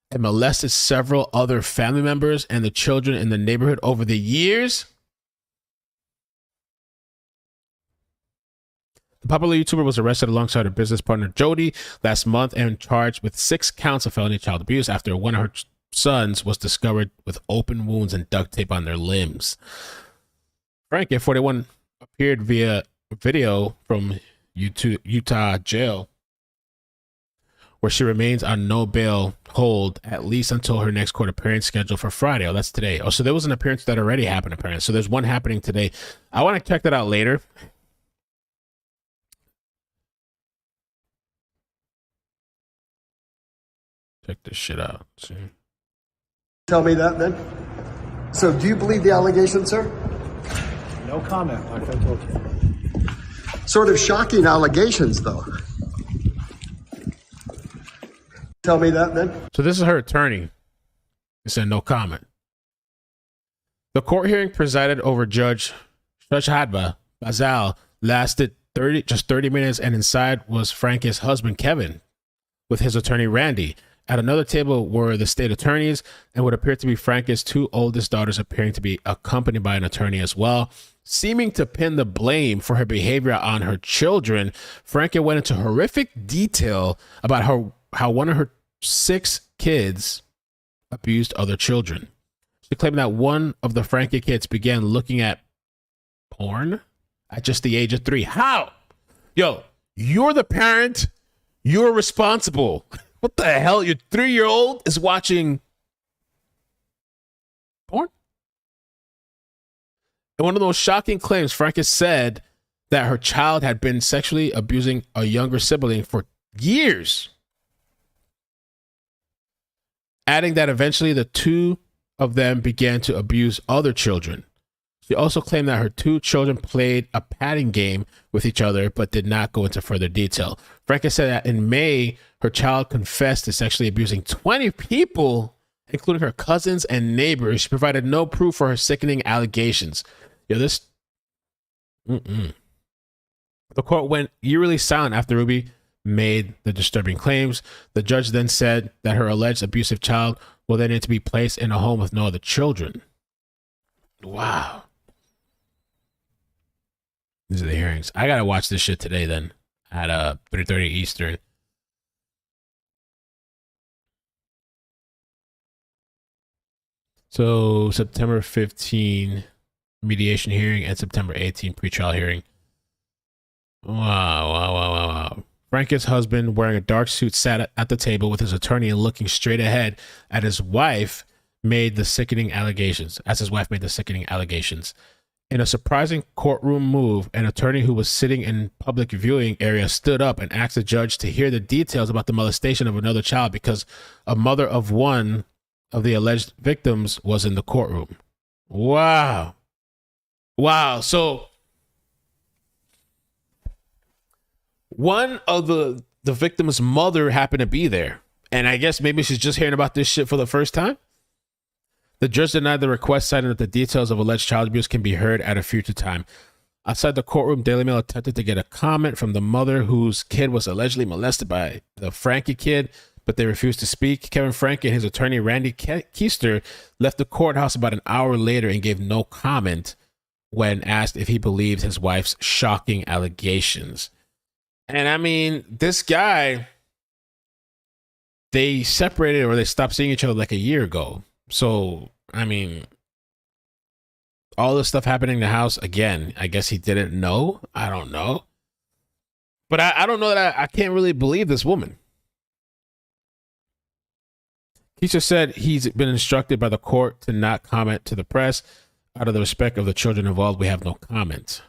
and molested several other family members and the children in the neighborhood over the years. The popular YouTuber was arrested alongside her business partner Jody last month and charged with 6 counts of felony child abuse after one of her sons was discovered with open wounds and duct tape on their limbs. Frankie, 41, appeared via video from Utah jail, where she remains on no bail hold at least until her next court appearance scheduled for Friday. Oh, that's today. Oh, so there was an appearance that already happened, apparently. So there's one happening today. I want to check that out later. Check this shit out. See? Tell me that then. So do you believe the allegation, sir? No comment, like I told you. Sort of shocking allegations, though. Tell me that then. So this is her attorney. He said no comment. The court hearing presided over Judge Shashadba Bazal lasted 30 minutes, and inside was Frankie's husband, Kevin, with his attorney, Randy. At another table were the state attorneys and what appeared to be Frankie's 2 oldest daughters, appearing to be accompanied by an attorney as well. Seeming to pin the blame for her behavior on her children, Frankie went into horrific detail about how one of her 6 kids abused other children. She claimed that one of the Frankie kids began looking at porn at just the age of 3. How? Yo, you're the parent. You're responsible. What the hell? Your 3-year-old is watching porn? In one of those shocking claims, Francis said that her child had been sexually abusing a younger sibling for years, adding that eventually the two of them began to abuse other children. She also claimed that her 2 children played a patting game with each other, but did not go into further detail. Francis said that in May, her child confessed to sexually abusing 20 people, including her cousins and neighbors. She provided no proof for her sickening allegations. Yo, this... The court went eerily silent after Ruby made the disturbing claims. The judge then said that her alleged abusive child will then need to be placed in a home with no other children. Wow. These are the hearings. I gotta watch this shit today then at 3:30 Eastern. So September 15 mediation hearing and September 18 pretrial hearing. Wow. Francis' husband, wearing a dark suit, sat at the table with his attorney and looking straight ahead at his wife made the sickening allegations. In a surprising courtroom move, an attorney who was sitting in public viewing area stood up and asked the judge to hear the details about the molestation of another child because a mother of one of the alleged victims was in the courtroom. Wow. So one of the victim's mother happened to be there. And I guess maybe she's just hearing about this shit for the first time. The judge denied the request, citing that the details of alleged child abuse can be heard at a future time. Outside the courtroom, Daily Mail attempted to get a comment from the mother whose kid was allegedly molested by the Frankie kid, but they refused to speak. Kevin Frankie and his attorney, Randy Keister, left the courthouse about an hour later and gave no comment when asked if he believed his wife's shocking allegations. And I mean, this guy, they separated or they stopped seeing each other like a year ago. So, I mean, all this stuff happening in the house, again, I guess he didn't know. I don't know. But I don't know that I can't really believe this woman. Keisha said he's been instructed by the court to not comment to the press. Out of the respect of the children involved, we have no comment.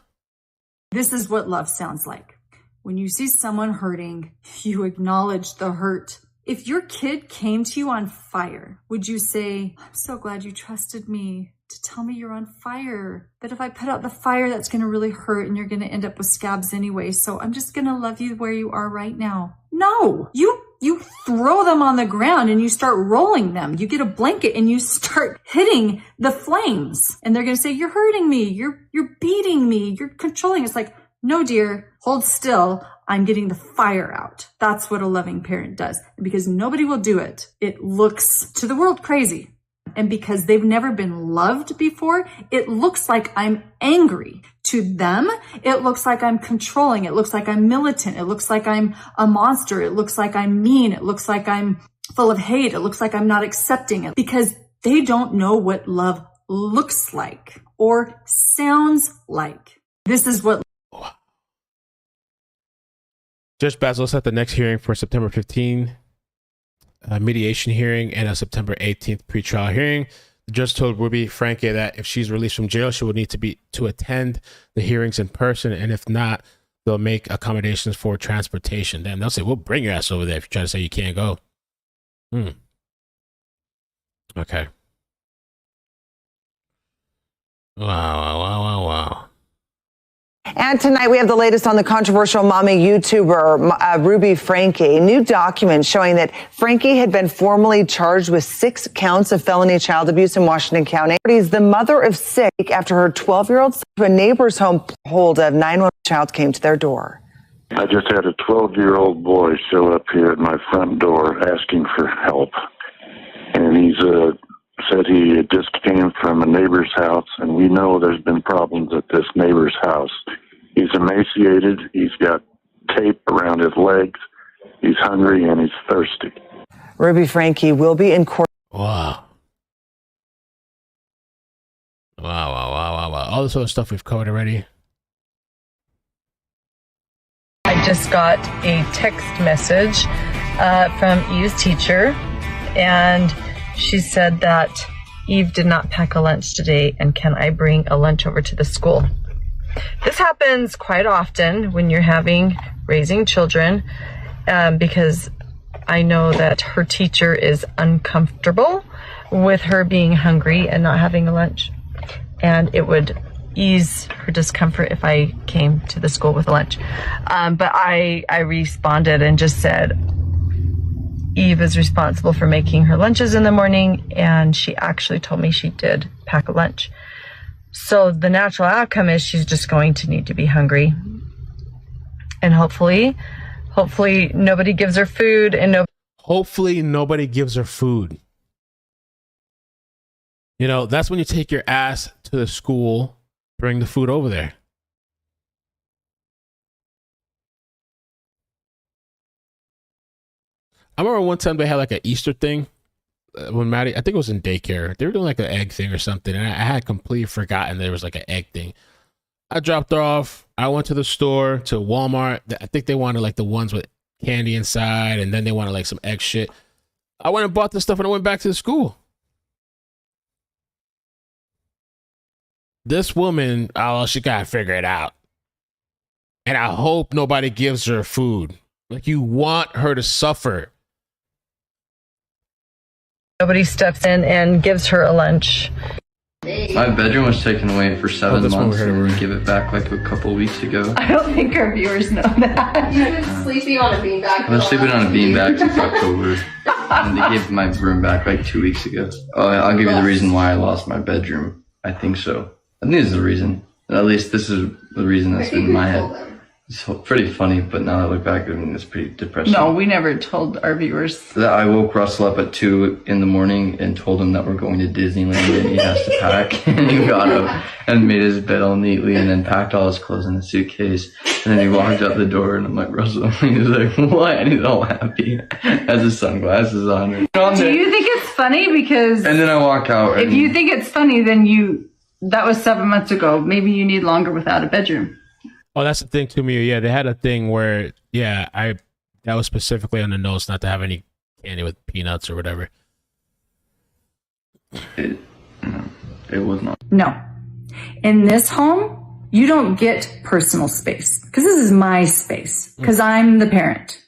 This is what love sounds like. When you see someone hurting, you acknowledge the hurt. If your kid came to you on fire, would you say, I'm so glad you trusted me to tell me you're on fire. But if I put out the fire, that's going to really hurt and you're going to end up with scabs anyway. So I'm just going to love you where you are right now. No, you throw them on the ground and you start rolling them. You get a blanket and you start hitting the flames. And they're going to say, you're hurting me. You're beating me. You're controlling. It's like, no, dear, hold still. I'm getting the fire out. That's what a loving parent does. And because nobody will do it, it looks to the world crazy. And because they've never been loved before, it looks like I'm angry. To them, it looks like I'm controlling. It looks like I'm militant. It looks like I'm a monster. It looks like I'm mean. It looks like I'm full of hate. It looks like I'm not accepting it because they don't know what love looks like or sounds like. This is what Judge Basil set the next hearing for September 15, mediation hearing, and a September 18th pretrial hearing. The judge told Ruby Franke that if she's released from jail, she would need to attend the hearings in person, and if not, they'll make accommodations for transportation. Then they'll say, we'll bring your ass over there if you try to say you can't go. Okay. Wow. And tonight we have the latest on the controversial mommy YouTuber Ruby Franke. New documents showing that Franke had been formally charged with 6 counts of felony child abuse in Washington County. She's the mother of 6 after her 12-year-old son to a neighbor's home hold of 911 child came to their door. I just had a 12-year-old boy show up here at my front door asking for help. And he's said he just came from a neighbor's house, and we know there's been problems at this neighbor's house. He's emaciated, he's got tape around his legs, he's hungry, and he's thirsty. Ruby Franke will be in court. Wow. All this other stuff we've covered already. just got a text message from Eve's teacher, and she said that Eve did not pack a lunch today, and can I bring a lunch over to the school? This happens quite often when you're raising children, because I know that her teacher is uncomfortable with her being hungry and not having a lunch, and it would ease her discomfort if I came to the school with a lunch. But I responded and just said, Eve is responsible for making her lunches in the morning, and she actually told me she did pack a lunch. So the natural outcome is she's just going to need to be hungry. And hopefully nobody gives her food, and hopefully nobody gives her food. You know, that's when you take your ass to the school, bring the food over there. I remember one time they had like an Easter thing when Maddie, I think it was in daycare. They were doing like an egg thing or something, and I had completely forgotten there was like an egg thing. I dropped her off. I went to the store, to Walmart. I think they wanted like the ones with candy inside, and then they wanted like some egg shit. I went and bought this stuff, and I went back to the school. This woman, oh, she gotta figure it out. And I hope nobody gives her food. Like, you want her to suffer. nobody steps in and gives her a lunch. My bedroom was taken away for 7 months and we give it back like a couple weeks ago. I don't think our viewers know that. You've been sleeping on a beanbag. I've been sleeping on a beanbag since October. And they gave my room back like 2 weeks ago. Oh, I'll give you the reason why I lost my bedroom. I think so. I think this is the reason. At least this is the reason that's been in my head. It's pretty funny, but now that I look back, I mean, it's pretty depressing. No, we never told our viewers. That I woke Russell up at 2 in the morning and told him that we're going to Disneyland and he has to pack. And he got up and made his bed all neatly and then packed all his clothes in a suitcase. And then he walked out the door and I'm like, Russell, he was like, what? And he's all happy. Has his sunglasses on. Do you think it's funny? Because and then I walk out. If you think it's funny, then that was 7 months ago. Maybe you need longer without a bedroom. Oh, that's the thing to me. Yeah, they had a thing where, that was specifically on the notes not to have any candy with peanuts or whatever. It was not. No. In this home, you don't get personal space because this is my space because I'm the parent.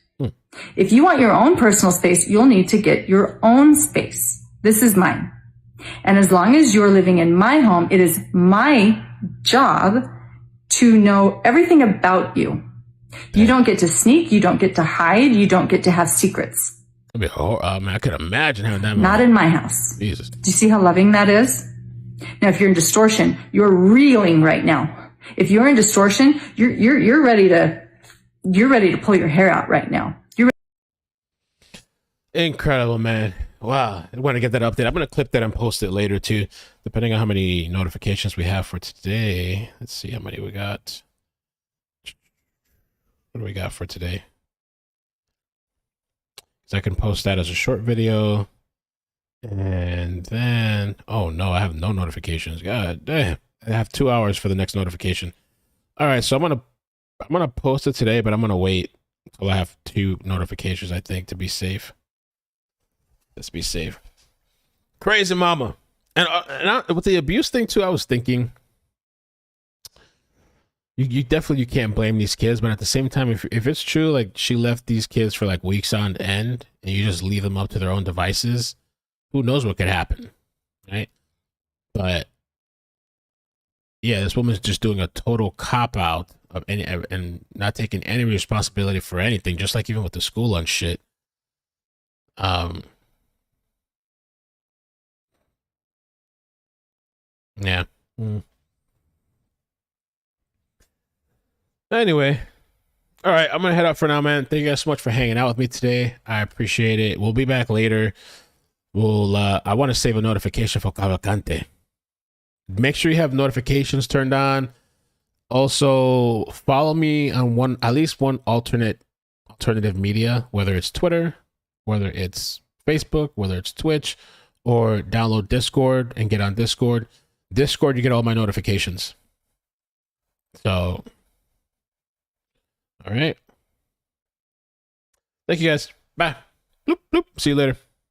If you want your own personal space, you'll need to get your own space. This is mine. And as long as you're living in my home, it is my job to know everything about you. You don't get to sneak. You don't get to hide. You don't get to have secrets. I could imagine having that. Not in my house. Jesus. Do you see how loving that is? Now, if you're in distortion, you're reeling right now. If you're in distortion, you're ready to pull your hair out right now. Incredible, man. Wow. I want to get that update. I'm going to clip that and post it later too, depending on how many notifications we have for today. Let's see how many we got. What do we got for today? So I can post that as a short video. And then, oh no, I have no notifications. God damn. I have 2 hours for the next notification. All right. So I'm going to post it today, but I'm going to wait until I have 2 notifications, I think, to be safe. Let's be safe. Crazy mama. And with the abuse thing too, I was thinking, you definitely can't blame these kids, but at the same time, if it's true, like she left these kids for like weeks on end, and you just leave them up to their own devices, who knows what could happen, right? But yeah, this woman's just doing a total cop out of any and not taking any responsibility for anything, just like even with the school lunch shit. Yeah. Anyway. All right. I'm going to head out for now, man. Thank you guys so much for hanging out with me today. I appreciate it. We'll be back later. I want to save a notification for Cavalcante. Make sure you have notifications turned on. Also, follow me on at least one alternative media, whether it's Twitter, whether it's Facebook, whether it's Twitch, or download Discord and get on Discord. Discord, you get all my notifications. So, all right. Thank you guys. Bye. Bloop, bloop. See you later.